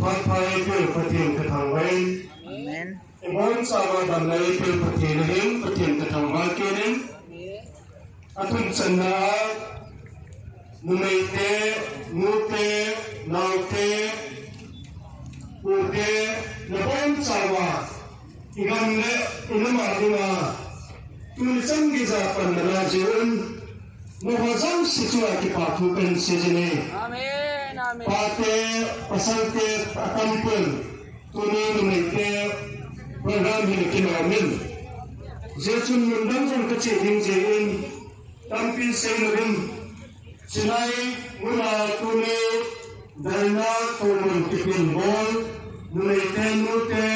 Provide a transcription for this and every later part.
phát phai từ phát triển cái thằng vay bốn sao mà đầm này từ phát triển đến phát triển cái thằng vay kia đến thun sân na numei te mute nau te ute na bốn sao mà igam le inama dinga tun sang giza pan na jiun mohazam situa ki pathu kan sejene amen amen pate pasante atampun tuni numete program ni kinamin jechun mundang jong kache ding jein tampi seimurim sinai muna tuni dalna tomun tipin bol numete mute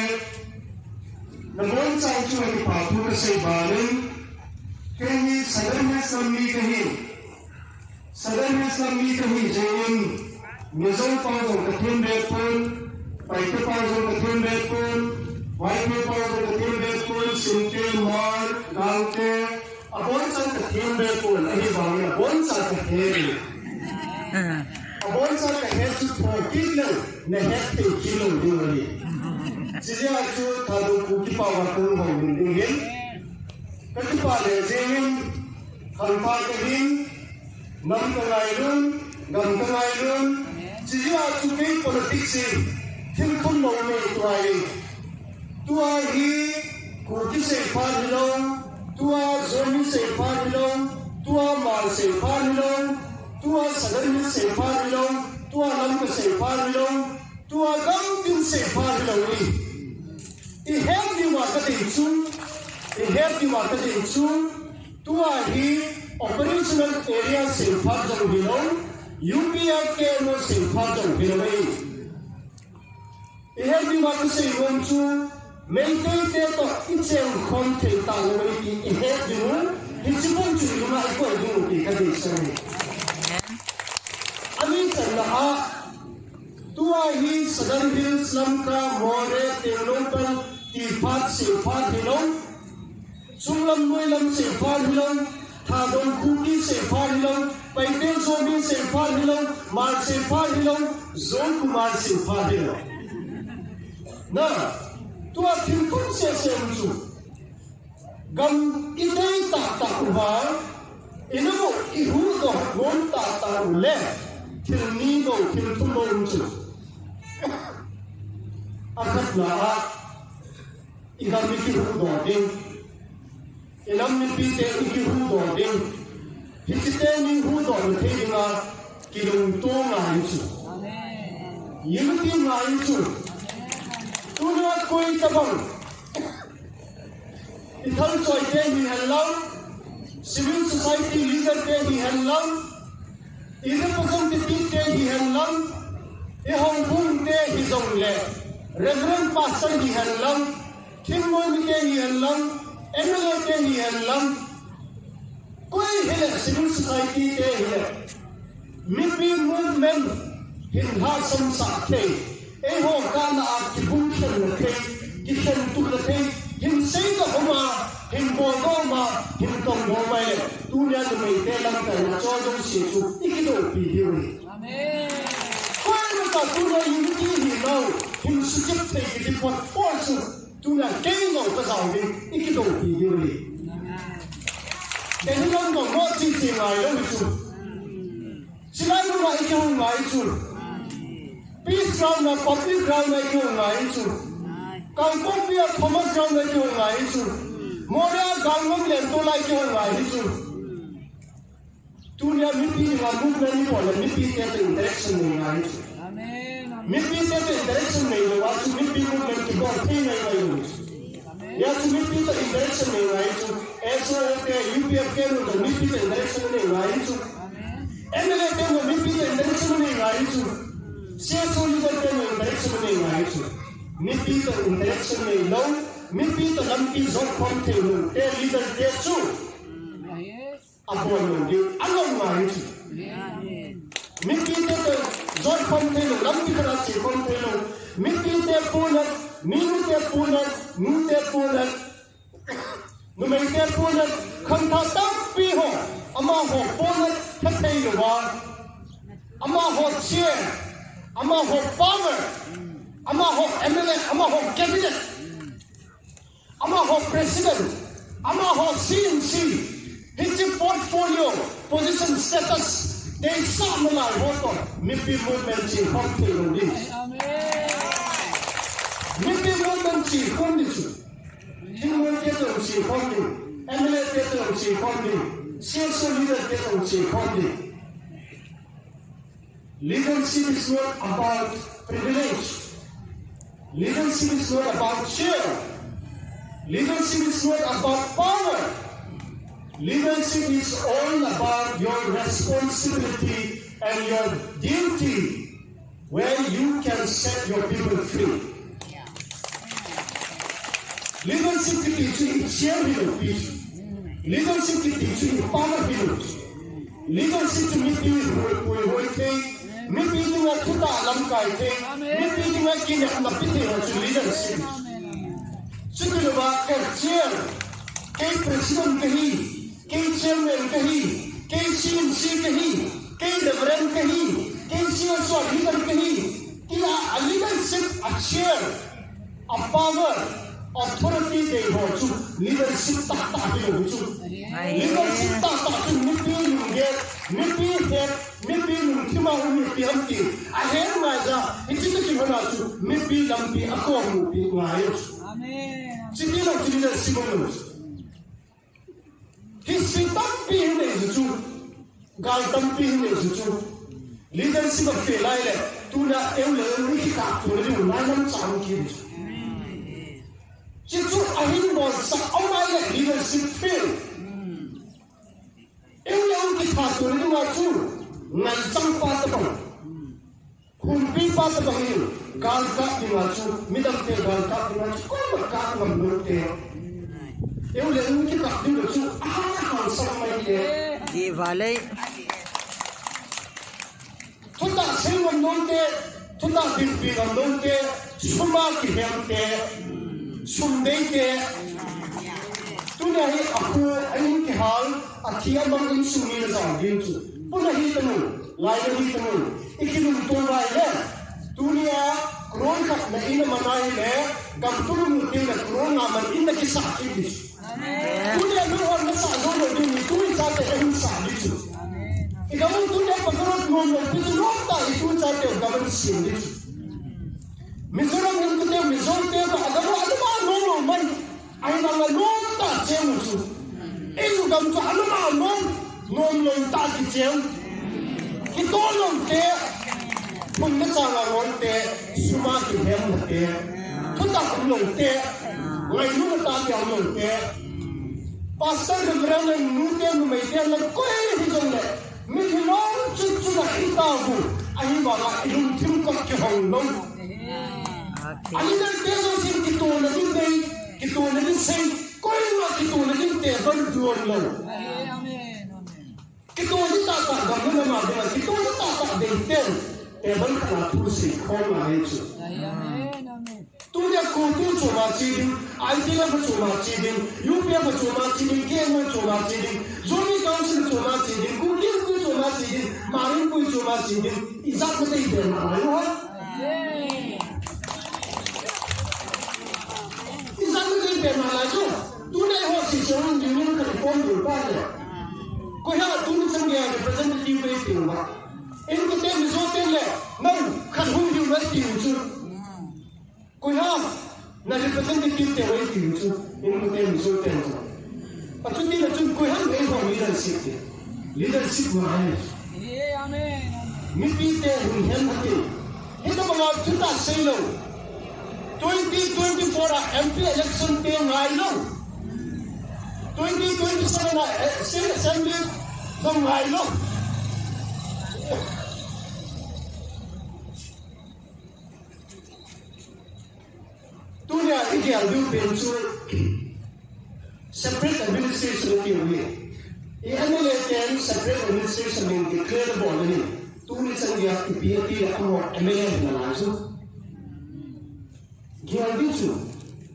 nabon sang chu ki pathu ka sei balin kini sadarnya sami kahi jain mizong pangong kathun bepun paite pangong kathun bepun waite pangong kathun bepun sinte mar gangte abon sang kathun bepun ahi bangi abon sang katheri abon sang katheri chu thokilo ne hekte kilo dingari sija chu thadu kuki pawa kung hong dingin katipa le jain khalpa kahin nam kangailun gam kangailun sija chu ke politics tilkhun lo me tuai tua hi kuki se phalilong tua zoni se phalilong tua mal se phalilong tua sagarmi se phalilong tua lam se phalilong tua gam tin se phalilong I help you marketing soon. I help you marketing soon. Tua hi operational area se phalilong bilong UPF ke no se phalilong bilong I help you marketing soon chu maintain te to icheng khon the ta lo I help you hichipon chu ma ko du ki ka de sari ami chan ha tua hi Southern Hills lamka more telonpal ti phat se phat hilong chunglam moilam se phat hilong thadon kuki se phat hilong paite zobi se phat hilong mar se phat hilong zon kumar se phat hilong na tua tilkhun se semchu gam idai ta ta uwa inamo ihu do gon ta ta ule tilni do tilthun do chu akat na igam mi ki hu do ding ilam mi pi te ki hu do ding hichite ni hu do the dinga kilung to ngai chu amen yimti ngai chu tuna koi tabang ithal choi te hi hello civil society leader te hi hello representative te hi hello e hong bung te hi zong le reverend pastor hi hello king mon te hi hello MLA te hi hello koi hele civil society te hi mipi movement hin ha sam sa te e ho kana a ki bung chen le te ki chen tu le te hin sei ga homa hin bo go ma hin tong bo mai tu nya de mai te lam ta na cho jong si chu ikido pi hi amen ta tu na unity hi no hin su chip te ki di pot force tu na ke no ka sao ni ikido pi hi de ni long go mo chi chi ngai lo chu silai no mai chu ngai chu peace ground na public ground na chu ngai chu kang ko pia thomas ground na chu ngai chu moria gangom len to lai chu ngai chu tu na mi pi na movement ni wala mi pi te direction ni ngai chu Mipi te direction nei lo wa chu mipi movement ki go thi nei lo ya chu mipi te direction nei lai chu eso te UPF ke no mipi te direction nei lai chu MLA te no mipi te direction nei lai chu CSO leader te no direction nei lai chu mipi te direction nei lo mipi te lamki zot khom te no te leader te chu apon no di along lai chu mipi te zot khom te no lamki kara chi khom te no mipi te punat minu te punat nu te punat nu mai te punat kham tha tam pi ho ama ho punat khathei lo wa ama ho che ama ho power ama ho MLA, ama ho cabinet, ama ho president, ama ho CNC, his portfolio, position status, they some my vote, maybe movement in hospital this. Maybe movement in condition. He will get on she funding, MLA get on she funding, social leader get on she funding. Leadership is not about privilege. Leadership is not about share. Leadership is not about power. Leadership is all about your responsibility and your duty, where you can set your people free. Leadership can teach you share village. Leadership can teach you power village. Leadership to meet you maybe you want to maybe you want to get a leadership. So you want to chair, president chairman CNC reverend leader a leadership, a chair, a power, authority they hold to leadership leadership maybe I hear my job. It's a maybe Lampi a call amen. Civil leadership. His not being is true. God don't be is true. Leadership of the light to the Elika to the United States. I think was all my leadership fail. Every to the true. Some part of them. Who be part of him? God got him out, middle table, got him out, got him no tail. They will let me cut him the two. Ah, some my dear. The valley. To that same one don't there, to that big big on don't there, Sumaki help there, Sunday there. Today, a poor and hall, a Tiamang in Sumis are guilty. Puna hitanu, lain hitanu. Ikinum tuwa ile. Dunia kron kat na ina manai le. Gamtulu mutin na kron naman ina kisah ibis. Dunia luar nasa zono dini tuwi sate ehun sabisu. Ikamu dunia pagkarot nono pitu nota itu sate gaban sindisu. Mizoram hingkute mizorte ba adama nono man ay mga nota jemusu. Ilu gamtu anama non non non tati jeng. Ito long te, kung nasanga te, sumaki hem te, punta kung long te, ngayon na tati ang long te. Pastor na grang ng nute, numayte, nagkuhin le, may hinong chuchu na itago, ay mga iluntim kong kihong long. Alin ang teso sin kito na din day, kito na din say, kuhin nga kito na din te, banduan long. Kita ni tata gambar nama dia. Kita ni tata detail. Tebal kana tu si koma itu. Tu dia kutu cuma ceding, IT lah cuma ceding, UP lah cuma ceding, game cuma ceding, Zoni Council cuma ceding, Google pun cuma ceding, Marin pun cuma ceding. Izat kita itu mana lah? Izat kita itu mana tu? Tu dia host seorang junior telefon berapa? Kuya tunu sanggya representative waiting ba? Inu kete misote le, nang kanhung university usu. Kuya na representative te waiting usu. Inu kete misote usu. Patuti na tun kuya may ho leadership te. Leadership mahal. Amen. Mipite hunhen hati. Ito mga tuta silo. 2024 MP election te ngayon. 2027 State Assembly from Milo. Dunia ini ada bentuk separate administration ini. Ini adalah separate administration yang declare bahwa ini tulisan dia IPT atau MLA langsung. Dia itu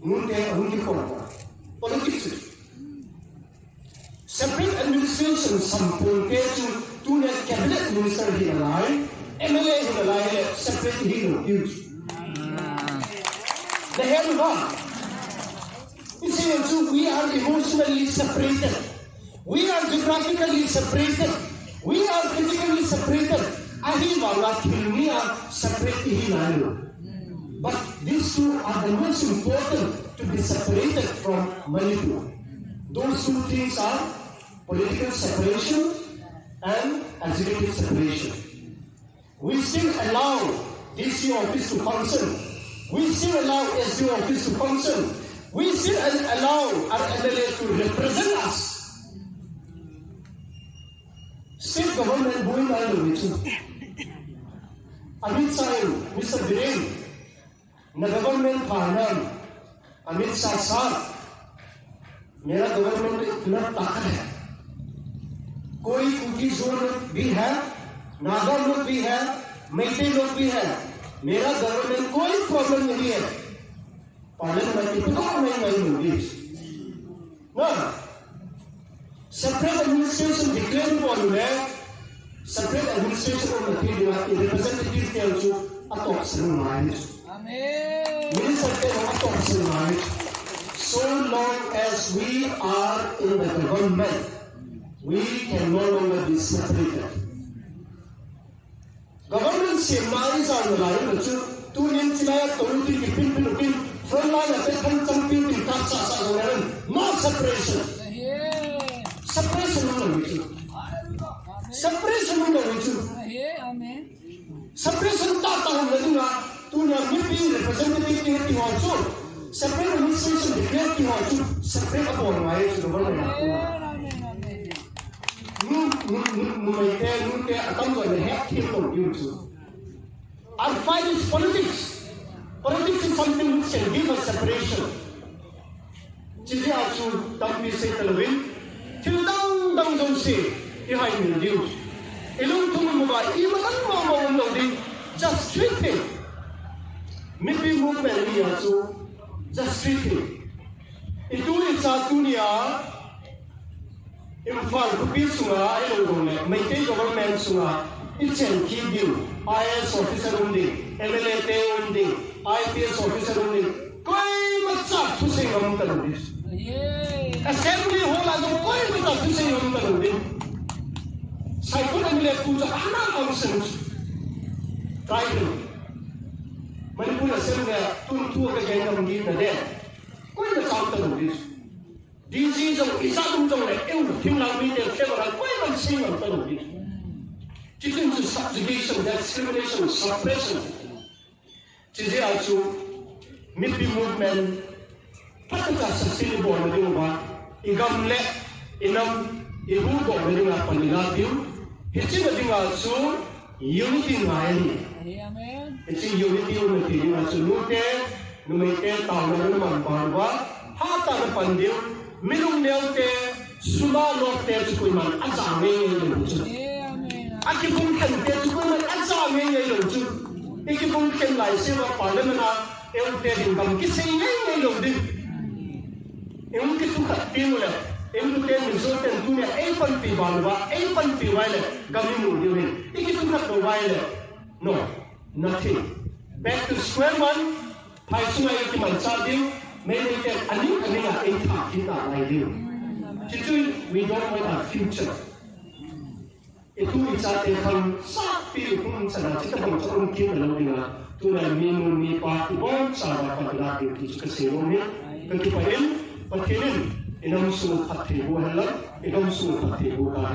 mungkin korban politik. Separate administration sampul keju tunya cabinet minister hinalai, MLA hinalai separate hino huge. the hand of God. You see, we are emotionally separated. We are geographically separated. We are physically separated. We are separated. But these two are the most important to be separated from Manipur. Those two things are political separation and executive separation. We still allow DC office to function. We still allow SD office to function. We still allow our MLA to represent us. State government going on with you. Amit Shah, Mr. Viren, na government partner, Amit Shah साहब, मेरा government इतना ताकत है. कोई cookie zone भी है, नागा लोग भी है, मैते लोग भी है. मेरा government कोई problem नहीं है. Parliament में कितना नहीं होगी. ना separate administration declare बोलूँ मैं separate administration को नहीं दिया कि representative के अंचु अतोक से माइंड. Minister के अतोक से mind. So long as we are in the government, we can no longer be separated. Government से माइंड आने वाले बच्चों तू निंचिलाया तोड़ती की pin frontline at the champion in Kansas, no separation. Separation on the separation on the separation data on the to the representative also. Separate administration declared also separate upon rights to the government. Our fight is politics. Politics is something which can give us separation. Chili also don't be say Televin. Till down don't say behind the news. Alone to mobile, even unloading, just treat him. Maybe movement we also just treat him. It do it at Tunia. In fact, the peace I don't know, may take government sooner. It can give you IS officer only, MLA only. IPS officer only. कोई बच्चा खुशी हम करोगे. Assembly होला तो कोई बच्चा खुशी हम करोगे. साइकिल अंगले पूजा आना ऑप्शन. ट्राइबल. मणिपुर असेंबली तुम के गए हम दी न दे. कोई बच्चा करोगे. डीजी जो इसा तुम जो ले एउ थिंगलांग भी दे फेवर कोई बच्चा हम करोगे. Teaching to subjugation, discrimination, suppression. Today also, MIPI movement, patata sustainable na din ba? Igamle, inam, ihugo na din ang panilabiw. Hindi na din also, unity na yan. Hindi unity na din also. Numite, tao na naman barwa, hata na pandiw, minong niyaw te, sumalok te, sukuiman, azangay ngayon. Aki kung kante, sukuiman, azangay ngayon. Iki mungkin lai sewa parliament eu tering kam kisai ngai lo din eu kitu khatin le eu te mizoten tunia ei panti balwa ei panti wale gami mu diwin iki tu khat wale no nothing back to square one phai sungai ki mancha din me te ani ga ei tha kita lai din chitu we don't want our future. Itu bisa tekan sapi pun sana kita bangsa kita lalu dengan tuan minum ni pati bon sana pada lagi kita keseruan ni ketika ini enam semua hati buah lah enam semua hati buah